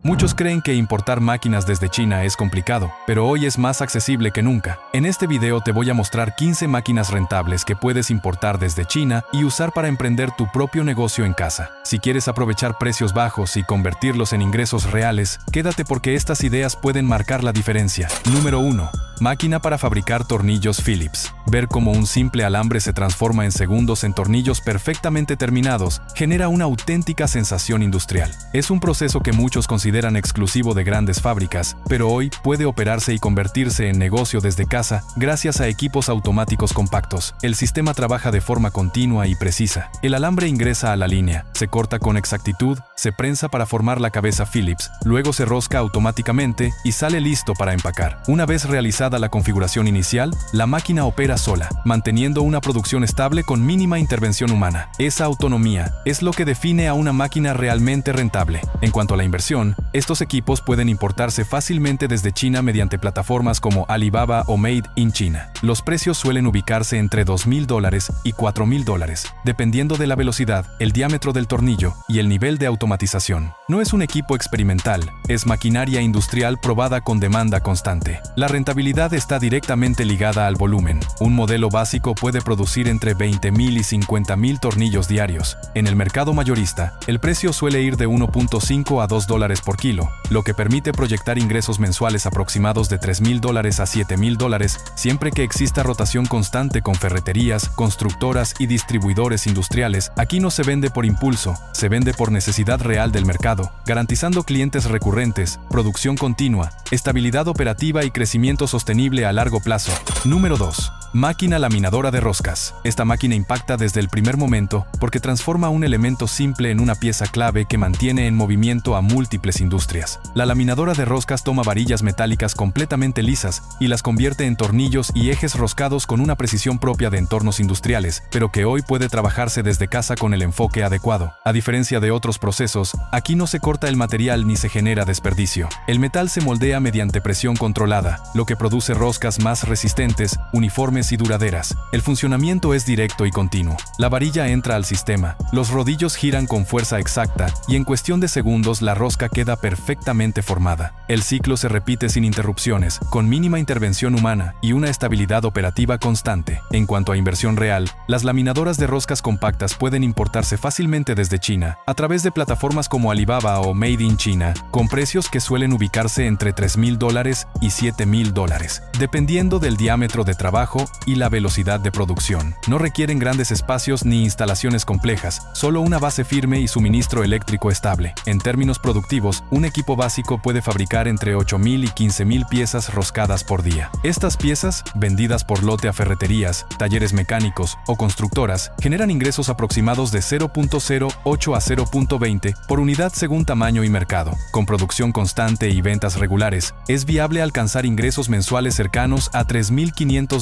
Muchos creen que importar máquinas desde China es complicado, pero hoy es más accesible que nunca. En este video te voy a mostrar 15 máquinas rentables que puedes importar desde China y usar para emprender tu propio negocio en casa. Si quieres aprovechar precios bajos y convertirlos en ingresos reales, quédate porque estas ideas pueden marcar la diferencia. Número 1. Máquina para fabricar tornillos Phillips. Ver cómo un simple alambre se transforma en segundos en tornillos perfectamente terminados genera una auténtica sensación industrial. Es un proceso que muchos consideran exclusivo de grandes fábricas, pero hoy puede operarse y convertirse en negocio desde casa gracias a equipos automáticos compactos. El sistema trabaja de forma continua y precisa. El alambre ingresa a la línea, se corta con exactitud, se prensa para formar la cabeza Phillips, luego se rosca automáticamente y sale listo para empacar. Una vez realizada la configuración inicial, la máquina opera sola, manteniendo una producción estable con mínima intervención humana. Esa autonomía es lo que define a una máquina realmente rentable. En cuanto a la inversión, estos equipos pueden importarse fácilmente desde China mediante plataformas como Alibaba o Made in China. Los precios suelen ubicarse entre $2,000 y $4,000, dependiendo de la velocidad, el diámetro del tornillo y el nivel de automatización. No es un equipo experimental, es maquinaria industrial probada con demanda constante. La rentabilidad está directamente ligada al volumen. Un modelo básico puede producir entre 20,000 y 50,000 tornillos diarios. En el mercado mayorista, el precio suele ir de $1.5 a $2 por kilo, lo que permite proyectar ingresos mensuales aproximados de $3,000 a $7,000, siempre que exista rotación constante con ferreterías, constructoras y distribuidores industriales. Aquí no se vende por impulso, se vende por necesidad real del mercado, garantizando clientes recurrentes, producción continua, estabilidad operativa y crecimiento sostenible a largo plazo. Número 2. Máquina laminadora de roscas. Esta máquina impacta desde el primer momento porque transforma un elemento simple en una pieza clave que mantiene en movimiento a múltiples industrias. La laminadora de roscas toma varillas metálicas completamente lisas y las convierte en tornillos y ejes roscados con una precisión propia de entornos industriales, pero que hoy puede trabajarse desde casa con el enfoque adecuado. A diferencia de otros procesos, aquí no se corta el material ni se genera desperdicio. El metal se moldea mediante presión controlada, lo que produce roscas más resistentes, uniformes y duraderas. El funcionamiento es directo y continuo. La varilla entra al sistema, los rodillos giran con fuerza exacta y en cuestión de segundos la rosca queda perfectamente formada. El ciclo se repite sin interrupciones, con mínima intervención humana y una estabilidad operativa constante. En cuanto a inversión real, las laminadoras de roscas compactas pueden importarse fácilmente desde China, a través de plataformas como Alibaba o Made in China, con precios que suelen ubicarse entre $3,000 y $7,000, dependiendo del diámetro de trabajo y la velocidad de producción. No requieren grandes espacios ni instalaciones complejas, solo una base firme y suministro eléctrico estable. En términos productivos, un equipo básico puede fabricar entre 8,000 y 15,000 piezas roscadas por día. Estas piezas, vendidas por lote a ferreterías, talleres mecánicos o constructoras, generan ingresos aproximados de $0.08 a $0.20 por unidad según tamaño y mercado. Con producción constante y ventas regulares, es viable alcanzar ingresos mensuales cercanos a $3,500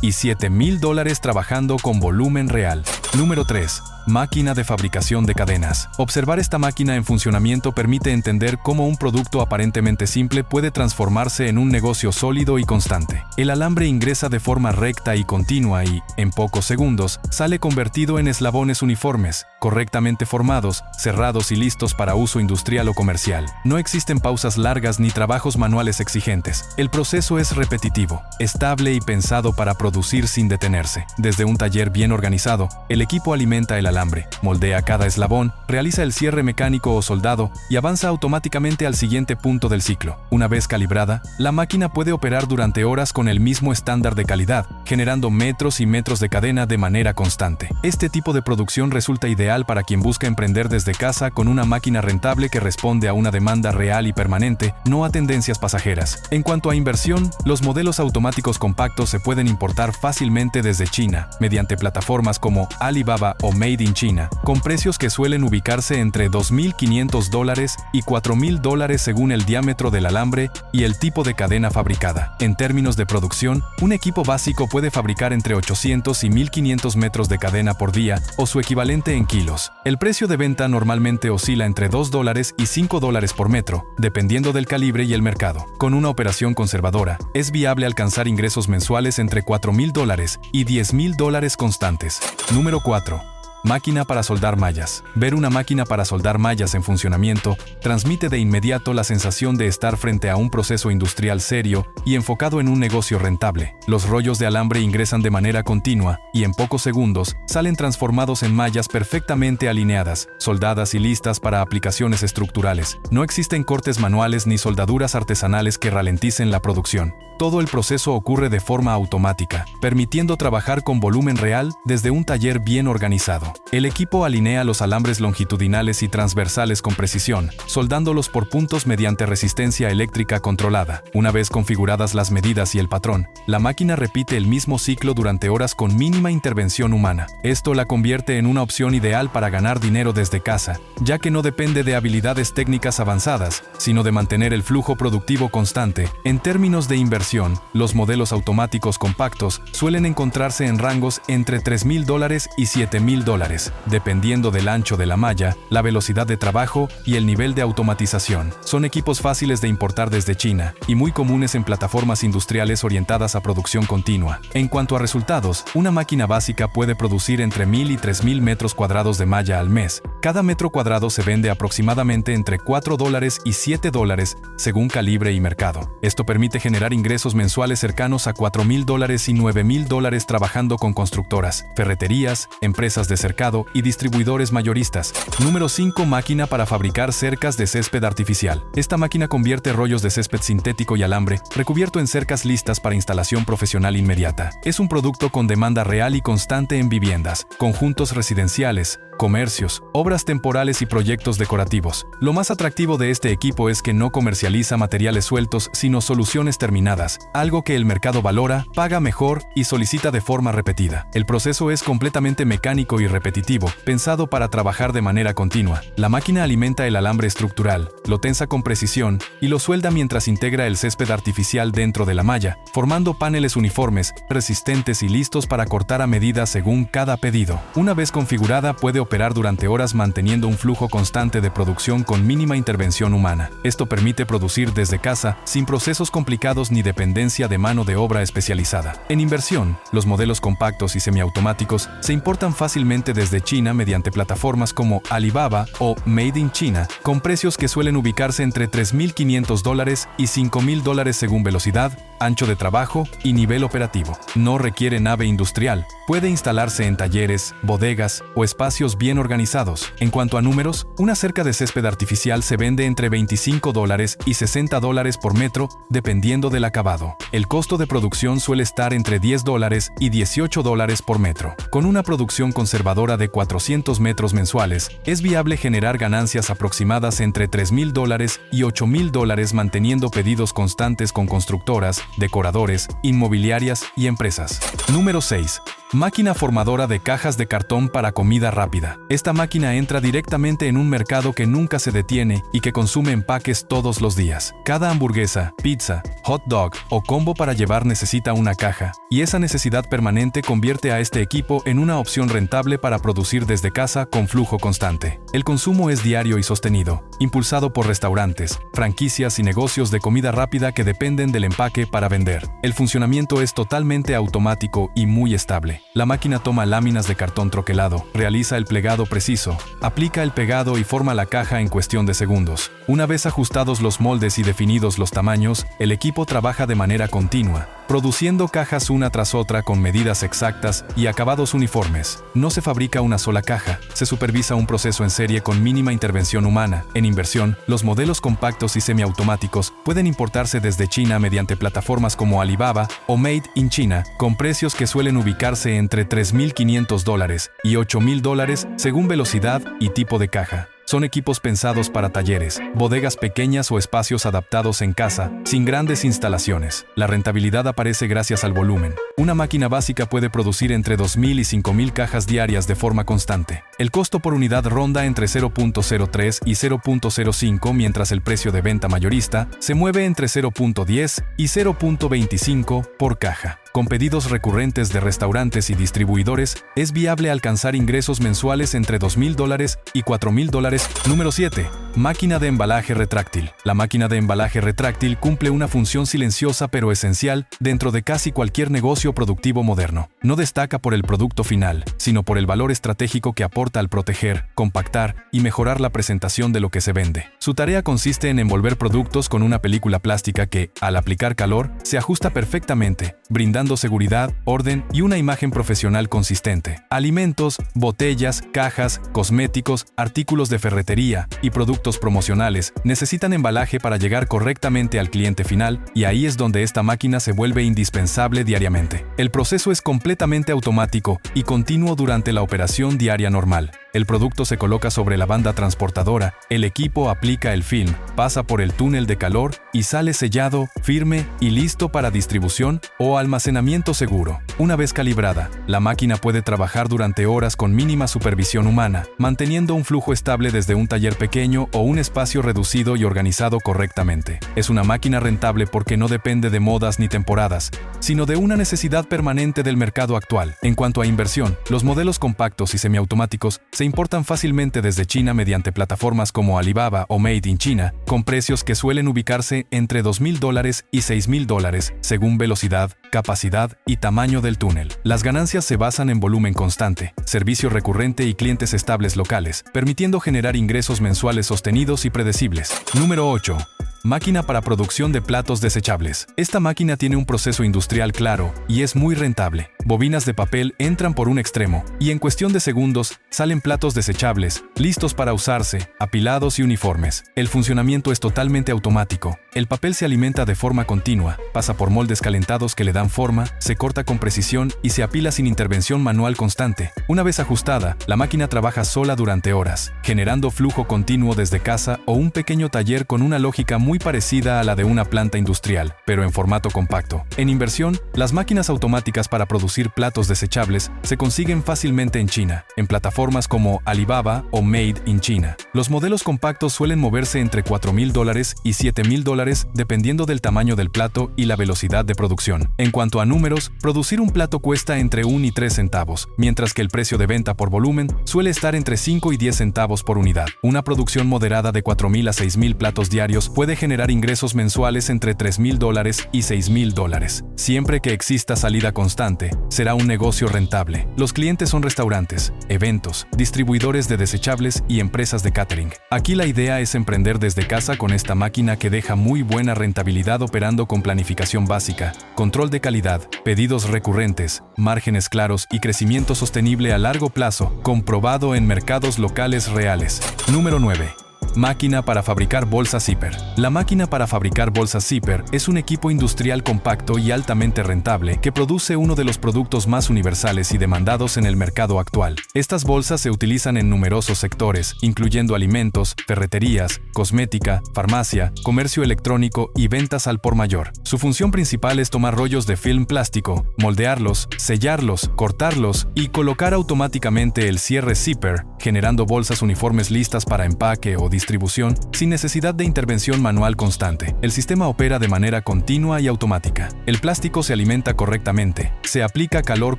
y $7,000 trabajando con volumen real. Número 3. Máquina de fabricación de cadenas. Observar esta máquina en funcionamiento permite entender cómo un producto aparentemente simple puede transformarse en un negocio sólido y constante. El alambre ingresa de forma recta y continua y, en pocos segundos, sale convertido en eslabones uniformes, correctamente formados, cerrados y listos para uso industrial o comercial. No existen pausas largas ni trabajos manuales exigentes. El proceso es repetitivo, estable y pensado para producir sin detenerse. Desde un taller bien organizado, el equipo alimenta el alambre, moldea cada eslabón, realiza el cierre mecánico o soldado y avanza automáticamente al siguiente punto del ciclo. Una vez calibrada, la máquina puede operar durante horas con el mismo estándar de calidad, generando metros y metros de cadena de manera constante. Este tipo de producción resulta ideal para quien busca emprender desde casa con una máquina rentable que responde a una demanda real y permanente, no a tendencias pasajeras. En cuanto a inversión, los modelos automáticos compactos se pueden importar fácilmente desde China, mediante plataformas como Alibaba o Made in China, con precios que suelen ubicarse entre $2,500 y $4,000 según el diámetro del alambre y el tipo de cadena fabricada. En términos de producción, un equipo básico puede fabricar entre 800 y 1,500 metros de cadena por día o su equivalente en kilos. El precio de venta normalmente oscila entre $2 y $5 por metro, dependiendo del calibre y el mercado. Con una operación conservadora, es viable alcanzar ingresos mensuales entre $4,000 y $10,000 constantes. Número 4. Máquina para soldar mallas. Ver una máquina para soldar mallas en funcionamiento transmite de inmediato la sensación de estar frente a un proceso industrial serio y enfocado en un negocio rentable. Los rollos de alambre ingresan de manera continua y en pocos segundos salen transformados en mallas perfectamente alineadas, soldadas y listas para aplicaciones estructurales. No existen cortes manuales ni soldaduras artesanales que ralenticen la producción. Todo el proceso ocurre de forma automática, permitiendo trabajar con volumen real desde un taller bien organizado. El equipo alinea los alambres longitudinales y transversales con precisión, soldándolos por puntos mediante resistencia eléctrica controlada. Una vez configuradas las medidas y el patrón, la máquina repite el mismo ciclo durante horas con mínima intervención humana. Esto la convierte en una opción ideal para ganar dinero desde casa, ya que no depende de habilidades técnicas avanzadas, sino de mantener el flujo productivo constante. En términos de inversión, los modelos automáticos compactos suelen encontrarse en rangos entre $3,000 y $7,000, dependiendo del ancho de la malla, la velocidad de trabajo y el nivel de automatización. Son equipos fáciles de importar desde China y muy comunes en plataformas industriales orientadas a producción continua. En cuanto a resultados, una máquina básica puede producir entre 1,000 y 3,000 metros cuadrados de malla al mes. Cada metro cuadrado se vende aproximadamente entre $4 y $7 según calibre y mercado. Esto permite generar ingresos mensuales cercanos a $4,000 y $9,000 trabajando con constructoras, ferreterías, empresas de cercado y distribuidores mayoristas. Número 5. Máquina para fabricar cercas de césped artificial. Esta máquina convierte rollos de césped sintético y alambre recubierto en cercas listas para instalación profesional inmediata. Es un producto con demanda real y constante en viviendas, conjuntos residenciales, comercios, obras temporales y proyectos decorativos. Lo más atractivo de este equipo es que no comercializa materiales sueltos, sino soluciones terminadas, algo que el mercado valora, paga mejor y solicita de forma repetida. El proceso es completamente mecánico y repetitivo, pensado para trabajar de manera continua. La máquina alimenta el alambre estructural, lo tensa con precisión y lo suelda mientras integra el césped artificial dentro de la malla, formando paneles uniformes, resistentes y listos para cortar a medida según cada pedido. Una vez configurada, puede operar durante horas manteniendo un flujo constante de producción con mínima intervención humana. Esto permite producir desde casa, sin procesos complicados ni dependencia de mano de obra especializada. En inversión, los modelos compactos y semiautomáticos se importan fácilmente desde China mediante plataformas como Alibaba o Made in China, con precios que suelen ubicarse entre $3,500 y $5,000 según velocidad, ancho de trabajo y nivel operativo. No requiere nave industrial. Puede instalarse en talleres, bodegas o espacios bien organizados. En cuanto a números, una cerca de césped artificial se vende entre $25 y $60 por metro, dependiendo del acabado. El costo de producción suele estar entre $10 y $18 por metro. Con una producción conservadora de 400 metros mensuales, es viable generar ganancias aproximadas entre $3,000 y $8,000 manteniendo pedidos constantes con constructoras, decoradores, inmobiliarias y empresas. Número 6. Máquina formadora de cajas de cartón para comida rápida. Esta máquina entra directamente en un mercado que nunca se detiene y que consume empaques todos los días. Cada hamburguesa, pizza, hot dog o combo para llevar necesita una caja, y esa necesidad permanente convierte a este equipo en una opción rentable para producir desde casa con flujo constante. El consumo es diario y sostenido, impulsado por restaurantes, franquicias y negocios de comida rápida que dependen del empaque para vender. El funcionamiento es totalmente automático y muy estable. La máquina toma láminas de cartón troquelado, realiza el plegado preciso, aplica el pegado y forma la caja en cuestión de segundos. Una vez ajustados los moldes y definidos los tamaños, el equipo trabaja de manera continua, produciendo cajas una tras otra con medidas exactas y acabados uniformes. No se fabrica una sola caja, se supervisa un proceso en serie con mínima intervención humana. En inversión, los modelos compactos y semiautomáticos pueden importarse desde China mediante plataformas como Alibaba o Made in China, con precios que suelen ubicarse entre $3,500 y $8,000 según velocidad y tipo de caja. Son equipos pensados para talleres, bodegas pequeñas o espacios adaptados en casa, sin grandes instalaciones. La rentabilidad aparece gracias al volumen. Una máquina básica puede producir entre 2,000 y 5,000 cajas diarias de forma constante. El costo por unidad ronda entre 0.03 y 0.05, mientras el precio de venta mayorista se mueve entre 0.10 y 0.25 por caja. Con pedidos recurrentes de restaurantes y distribuidores, es viable alcanzar ingresos mensuales entre $2,000 y $4,000. Número 7. Máquina de embalaje retráctil. La máquina de embalaje retráctil cumple una función silenciosa pero esencial dentro de casi cualquier negocio productivo moderno. No destaca por el producto final, sino por el valor estratégico que aporta al proteger, compactar y mejorar la presentación de lo que se vende. Su tarea consiste en envolver productos con una película plástica que, al aplicar calor, se ajusta perfectamente, brindando seguridad, orden y una imagen profesional consistente. Alimentos, botellas, cajas, cosméticos, artículos de ferretería y productos promocionales necesitan embalaje para llegar correctamente al cliente final, y ahí es donde esta máquina se vuelve indispensable diariamente. El proceso es completamente automático y continuo durante la operación diaria normal. El producto se coloca sobre la banda transportadora, el equipo aplica el film, pasa por el túnel de calor y sale sellado, firme y listo para distribución o almacenamiento seguro. Una vez calibrada, la máquina puede trabajar durante horas con mínima supervisión humana, manteniendo un flujo estable desde un taller pequeño o un espacio reducido y organizado correctamente. Es una máquina rentable porque no depende de modas ni temporadas, sino de una necesidad permanente del mercado actual. En cuanto a inversión, los modelos compactos y semiautomáticos se importan fácilmente desde China mediante plataformas como Alibaba o Made in China, con precios que suelen ubicarse entre $2,000 y $6,000 según velocidad, capacidad y tamaño del túnel. Las ganancias se basan en volumen constante, servicio recurrente y clientes estables locales, permitiendo generar ingresos mensuales sostenidos y predecibles. Número 8. Máquina para producción de platos desechables. Esta máquina tiene un proceso industrial claro y es muy rentable. Bobinas de papel entran por un extremo y en cuestión de segundos salen platos desechables, listos para usarse, apilados y uniformes. El funcionamiento es totalmente automático. El papel se alimenta de forma continua, pasa por moldes calentados que le dan forma, se corta con precisión y se apila sin intervención manual constante. Una vez ajustada, la máquina trabaja sola durante horas, generando flujo continuo desde casa o un pequeño taller con una lógica muy parecida a la de una planta industrial, pero en formato compacto. En inversión, las máquinas automáticas para producir platos desechables se consiguen fácilmente en China, en plataformas como Alibaba o Made in China. Los modelos compactos suelen moverse entre $4,000 y $7,000 dependiendo del tamaño del plato y la velocidad de producción. En cuanto a números, producir un plato cuesta entre 1 y 3 centavos, mientras que el precio de venta por volumen suele estar entre 5 y 10 centavos por unidad. Una producción moderada de 4,000 a 6,000 platos diarios puede generar ingresos mensuales entre $3,000 y $6,000. Siempre que exista salida constante, será un negocio rentable. Los clientes son restaurantes, eventos, distribuidores de desechables y empresas de catering. Aquí la idea es emprender desde casa con esta máquina que deja muy buena rentabilidad operando con planificación básica, control de calidad, pedidos recurrentes, márgenes claros y crecimiento sostenible a largo plazo, comprobado en mercados locales reales. Número 9. Máquina para fabricar bolsas zipper. La máquina para fabricar bolsas zipper es un equipo industrial compacto y altamente rentable que produce uno de los productos más universales y demandados en el mercado actual. Estas bolsas se utilizan en numerosos sectores, incluyendo alimentos, ferreterías, cosmética, farmacia, comercio electrónico y ventas al por mayor. Su función principal es tomar rollos de film plástico, moldearlos, sellarlos, cortarlos y colocar automáticamente el cierre zipper, generando bolsas uniformes listas para empaque o distribución sin necesidad de intervención manual constante. El sistema opera de manera continua y automática. El plástico se alimenta correctamente, se aplica calor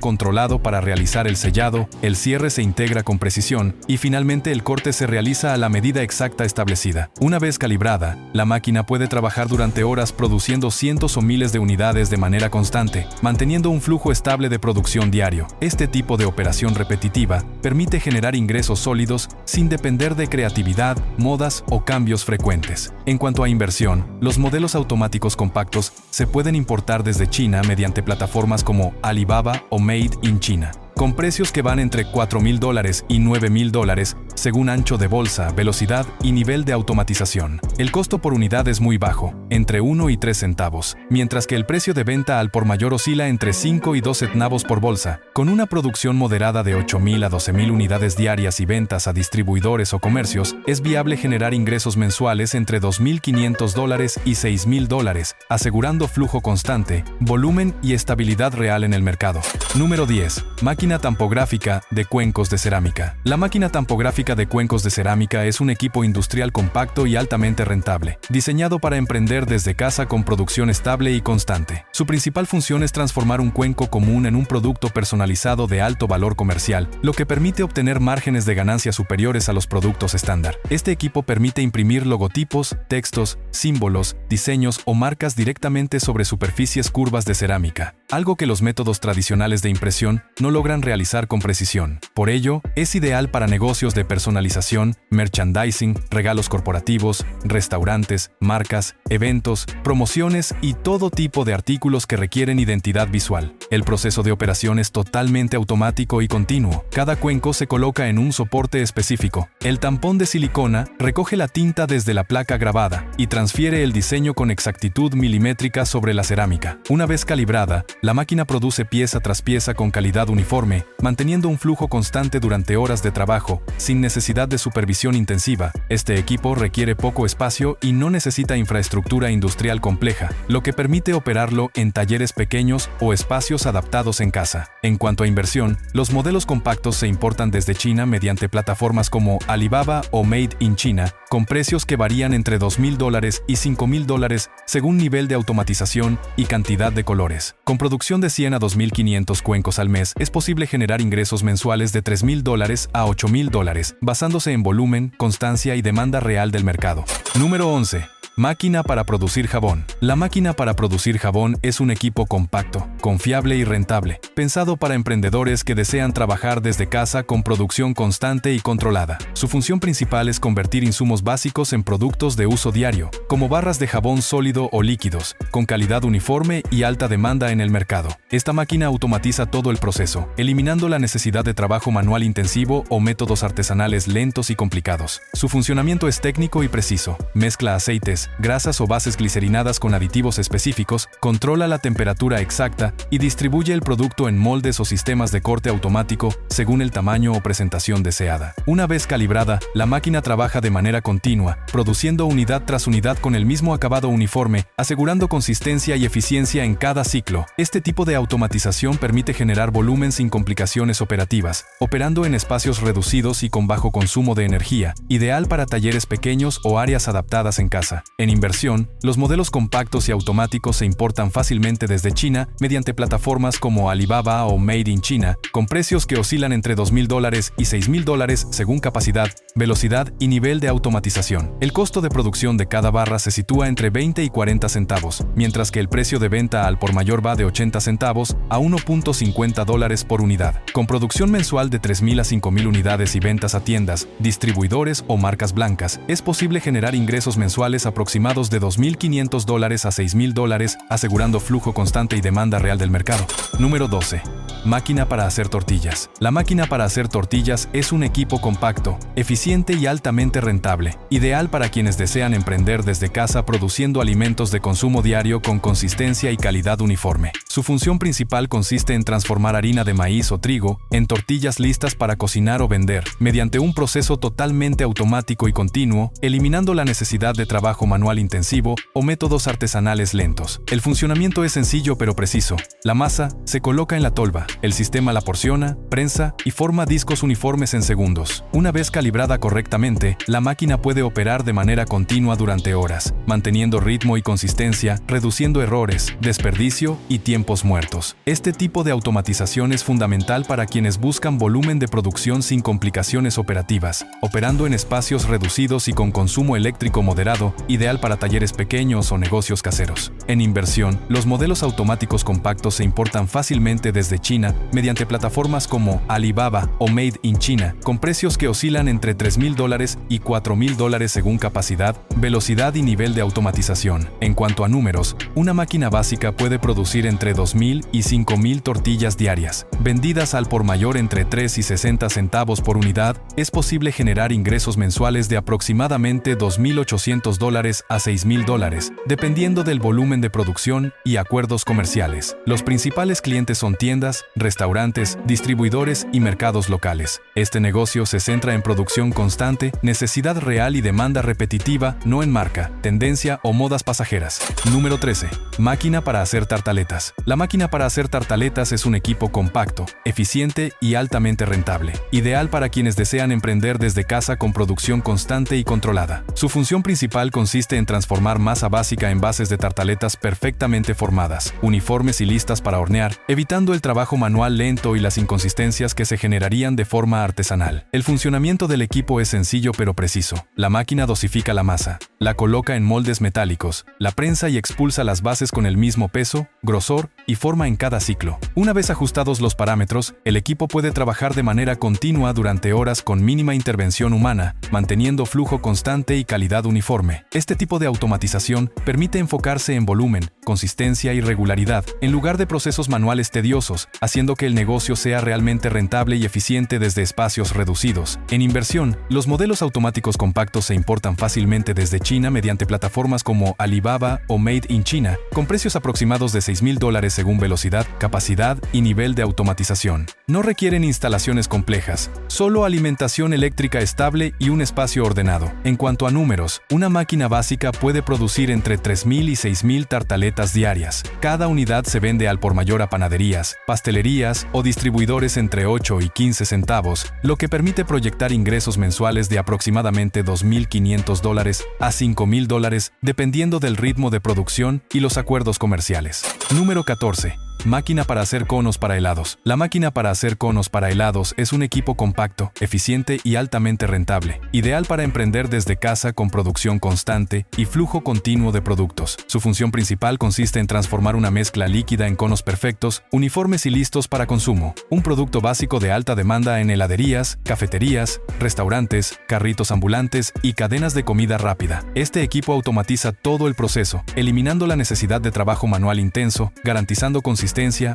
controlado para realizar el sellado, el cierre se integra con precisión y finalmente el corte se realiza a la medida exacta establecida. Una vez calibrada, la máquina puede trabajar durante horas produciendo cientos o miles de unidades de manera constante, manteniendo un flujo estable de producción diario. Este tipo de operación repetitiva permite generar ingresos sólidos sin depender de creatividad, modas o cambios frecuentes. En cuanto a inversión, los modelos automáticos compactos se pueden importar desde China mediante plataformas como Alibaba o Made in China, con precios que van entre $4,000 y $9,000 según ancho de bolsa, velocidad y nivel de automatización. El costo por unidad es muy bajo, entre 1 y 3 centavos, mientras que el precio de venta al por mayor oscila entre 5 y 2 centavos por bolsa. Con una producción moderada de 8,000 a 12,000 unidades diarias y ventas a distribuidores o comercios, es viable generar ingresos mensuales entre $2,500 y $6,000, asegurando flujo constante, volumen y estabilidad real en el mercado. Número 10. Máquina Máquina tampográfica de cuencos de cerámica. La máquina tampográfica de cuencos de cerámica es un equipo industrial compacto y altamente rentable, diseñado para emprender desde casa con producción estable y constante. Su principal función es transformar un cuenco común en un producto personalizado de alto valor comercial, lo que permite obtener márgenes de ganancia superiores a los productos estándar. Este equipo permite imprimir logotipos, textos, símbolos, diseños o marcas directamente sobre superficies curvas de cerámica, algo que los métodos tradicionales de impresión no logran realizar con precisión. Por ello, es ideal para negocios de personalización, merchandising, regalos corporativos, restaurantes, marcas, eventos, promociones y todo tipo de artículos que requieren identidad visual. El proceso de operación es totalmente automático y continuo. Cada cuenco se coloca en un soporte específico. El tampón de silicona recoge la tinta desde la placa grabada y transfiere el diseño con exactitud milimétrica sobre la cerámica. Una vez calibrada, la máquina produce pieza tras pieza con calidad uniforme, manteniendo un flujo constante durante horas de trabajo, sin necesidad de supervisión intensiva. Este equipo requiere poco espacio y no necesita infraestructura industrial compleja, lo que permite operarlo en talleres pequeños o espacios adaptados en casa. En cuanto a inversión, los modelos compactos se importan desde China mediante plataformas como Alibaba o Made in China, con precios que varían entre $2,000 y $5,000 según nivel de automatización y cantidad de colores. Con producción de 100 a 2.500 cuencos al mes, es posible generar ingresos mensuales de $3,000 a $8,000, basándose en volumen, constancia y demanda real del mercado. Número 11. Máquina para producir jabón. La máquina para producir jabón es un equipo compacto, confiable y rentable, pensado para emprendedores que desean trabajar desde casa con producción constante y controlada. Su función principal es convertir insumos básicos en productos de uso diario, como barras de jabón sólido o líquidos, con calidad uniforme y alta demanda en el mercado. Esta máquina automatiza todo el proceso, eliminando la necesidad de trabajo manual intensivo o métodos artesanales lentos y complicados. Su funcionamiento es técnico y preciso. Mezcla aceites, grasas o bases glicerinadas con aditivos específicos, controla la temperatura exacta y distribuye el producto en moldes o sistemas de corte automático según el tamaño o presentación deseada. Una vez calibrada, la máquina trabaja de manera continua, produciendo unidad tras unidad con el mismo acabado uniforme, asegurando consistencia y eficiencia en cada ciclo. Este tipo de automatización permite generar volumen sin complicaciones operativas, operando en espacios reducidos y con bajo consumo de energía, ideal para talleres pequeños o áreas adaptadas en casa. En inversión, los modelos compactos y automáticos se importan fácilmente desde China mediante plataformas como Alibaba o Made in China, con precios que oscilan entre $2,000 y $6,000 según capacidad, velocidad y nivel de automatización. El costo de producción de cada barra se sitúa entre 20 y 40 centavos, mientras que el precio de venta al por mayor va de 80 centavos a $1.50 por unidad. Con producción mensual de 3,000 a 5,000 unidades y ventas a tiendas, distribuidores o marcas blancas, es posible generar ingresos mensuales aproximados de $2,500 a $6,000, asegurando flujo constante y demanda real del mercado. Número 12. Máquina para hacer tortillas. La máquina para hacer tortillas es un equipo compacto, eficiente y altamente rentable, ideal para quienes desean emprender desde casa produciendo alimentos de consumo diario con consistencia y calidad uniforme. Su función principal consiste en transformar harina de maíz o trigo en tortillas listas para cocinar o vender, mediante un proceso totalmente automático y continuo, eliminando la necesidad de trabajo manual intensivo o métodos artesanales lentos. El funcionamiento es sencillo pero preciso. La masa se coloca en la tolva, el sistema la porciona, prensa y forma discos uniformes en segundos. Una vez calibrada correctamente, la máquina puede operar de manera continua durante horas, manteniendo ritmo y consistencia, reduciendo errores, desperdicio y tiempos muertos. Este tipo de automatización es fundamental para quienes buscan volumen de producción sin complicaciones operativas, operando en espacios reducidos y con consumo eléctrico moderado, ideal para talleres pequeños o negocios caseros. En inversión, los modelos automáticos compactos se importan fácilmente desde China mediante plataformas como Alibaba o Made in China, con precios que oscilan entre $3,000 y $4,000 según capacidad, velocidad y nivel de automatización. En cuanto a números, una máquina básica puede producir entre 2,000 y 5,000 tortillas diarias. Vendidas al por mayor entre 3 y 60 centavos por unidad, es posible generar ingresos mensuales de aproximadamente $2,800 a $6,000, dependiendo del volumen de producción y acuerdos comerciales. Los principales clientes son tiendas, restaurantes, distribuidores y mercados locales. Este negocio se centra en producción constante, necesidad real y demanda repetitiva, no en marca, tendencia o modas pasajeras. Número 13. Máquina para hacer tartaletas. La máquina para hacer tartaletas es un equipo compacto, eficiente y altamente rentable, ideal para quienes desean emprender desde casa con producción constante y controlada. Su función principal consiste en transformar masa básica en bases de tartaletas perfectamente formadas, uniformes y listas para hornear, evitando el trabajo manual lento y las inconsistencias que se generarían de forma artesanal. El funcionamiento del equipo es sencillo pero preciso. La máquina dosifica la masa, la coloca en moldes metálicos, la prensa y expulsa las bases con el mismo peso, grosor y forma en cada ciclo. Una vez ajustados los parámetros, el equipo puede trabajar de manera continua durante horas con mínima intervención humana, manteniendo flujo constante y calidad uniforme. Este tipo de automatización permite enfocarse en volumen, consistencia y regularidad, en lugar de procesos manuales tediosos, haciendo que el negocio sea realmente rentable y eficiente desde espacios reducidos. En inversión, los modelos automáticos compactos se importan fácilmente desde China mediante plataformas como Alibaba o Made in China, con precios aproximados de $6,000 según velocidad, capacidad y nivel de automatización. No requieren instalaciones complejas, solo alimentación eléctrica estable y un espacio ordenado. En cuanto a números, una máquina básica puede producir entre 3,000 y 6,000 tartaletas diarias. Cada unidad se vende al por mayor a panaderías, pastelerías o distribuidores entre 8 y 15 centavos, lo que permite proyectar ingresos mensuales de aproximadamente $2,500 a $5,000 dependiendo del ritmo de producción y los acuerdos comerciales. Número 14. Máquina para hacer conos para helados. La máquina para hacer conos para helados es un equipo compacto, eficiente y altamente rentable, ideal para emprender desde casa con producción constante y flujo continuo de productos. Su función principal consiste en transformar una mezcla líquida en conos perfectos, uniformes y listos para consumo, un producto básico de alta demanda en heladerías, cafeterías, restaurantes, carritos ambulantes y cadenas de comida rápida. Este equipo automatiza todo el proceso, eliminando la necesidad de trabajo manual intenso, garantizando consistencia,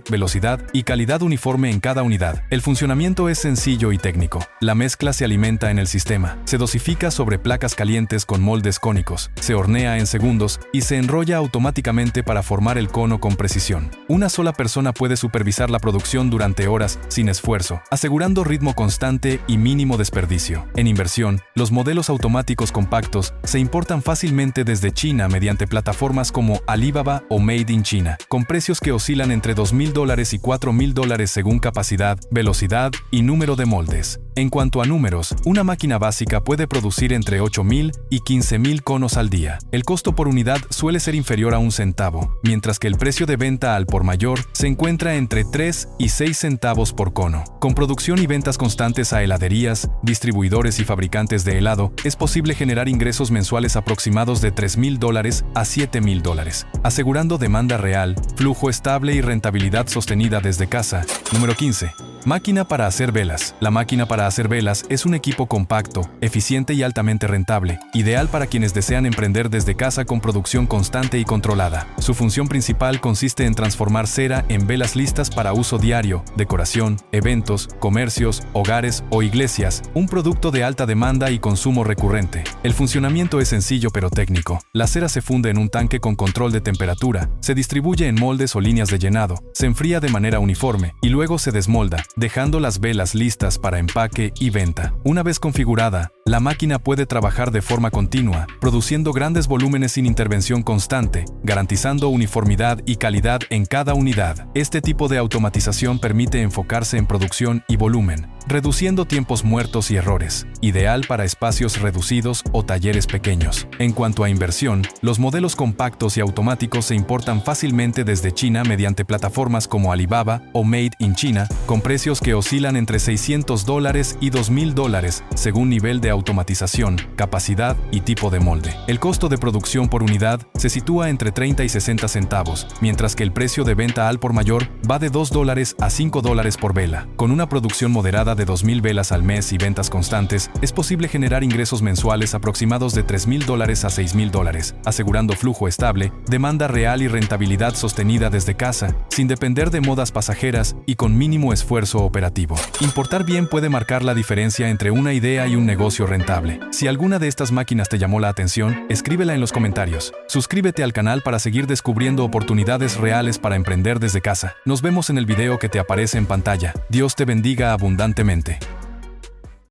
velocidad y calidad uniforme en cada unidad. El funcionamiento es sencillo y técnico. La mezcla se alimenta en el sistema, se dosifica sobre placas calientes con moldes cónicos, se hornea en segundos y se enrolla automáticamente para formar el cono con precisión. Una sola persona puede supervisar la producción durante horas sin esfuerzo, asegurando ritmo constante y mínimo desperdicio. En inversión, los modelos automáticos compactos se importan fácilmente desde China mediante plataformas como Alibaba o Made in China, con precios que oscilan entre $2,000 y $4,000 según capacidad, velocidad y número de moldes. En cuanto a números, una máquina básica puede producir entre 8,000 y 15,000 conos al día. El costo por unidad suele ser inferior a un centavo, mientras que el precio de venta al por mayor se encuentra entre 3 y 6 centavos por cono. Con producción y ventas constantes a heladerías, distribuidores y fabricantes de helado, es posible generar ingresos mensuales aproximados de $3,000 a $7,000, asegurando demanda real, flujo estable y rentabilidad sostenida desde casa. Número 15. Máquina para hacer velas. La máquina para hacer velas es un equipo compacto, eficiente y altamente rentable, ideal para quienes desean emprender desde casa con producción constante y controlada. Su función principal consiste en transformar cera en velas listas para uso diario, decoración, eventos, comercios, hogares o iglesias, un producto de alta demanda y consumo recurrente. El funcionamiento es sencillo pero técnico. La cera se funde en un tanque con control de temperatura, se distribuye en moldes o líneas de llenado, se enfría de manera uniforme y luego se desmolda, dejando las velas listas para empaque y venta. Una vez configurada, la máquina puede trabajar de forma continua, produciendo grandes volúmenes sin intervención constante, garantizando uniformidad y calidad en cada unidad. Este tipo de automatización permite enfocarse en producción y volumen, reduciendo tiempos muertos y errores, ideal para espacios reducidos o talleres pequeños. En cuanto a inversión, los modelos compactos y automáticos se importan fácilmente desde China mediante plataformas como Alibaba o Made in China, con precios que oscilan entre $600 y $2,000 según nivel de automatización, capacidad y tipo de molde. El costo de producción por unidad se sitúa entre 30 y 60 centavos, mientras que el precio de venta al por mayor va de $2 a $5 por vela. Con una producción moderada de 2,000 velas al mes y ventas constantes, es posible generar ingresos mensuales aproximados de $3,000 a $6,000, asegurando flujo estable, demanda real y rentabilidad sostenida desde casa, sin depender de modas pasajeras y con mínimo esfuerzo operativo. Importar bien puede marcar la diferencia entre una idea y un negocio rentable. Si alguna de estas máquinas te llamó la atención, escríbela en los comentarios. Suscríbete al canal para seguir descubriendo oportunidades reales para emprender desde casa. Nos vemos en el video que te aparece en pantalla. Dios te bendiga abundantemente.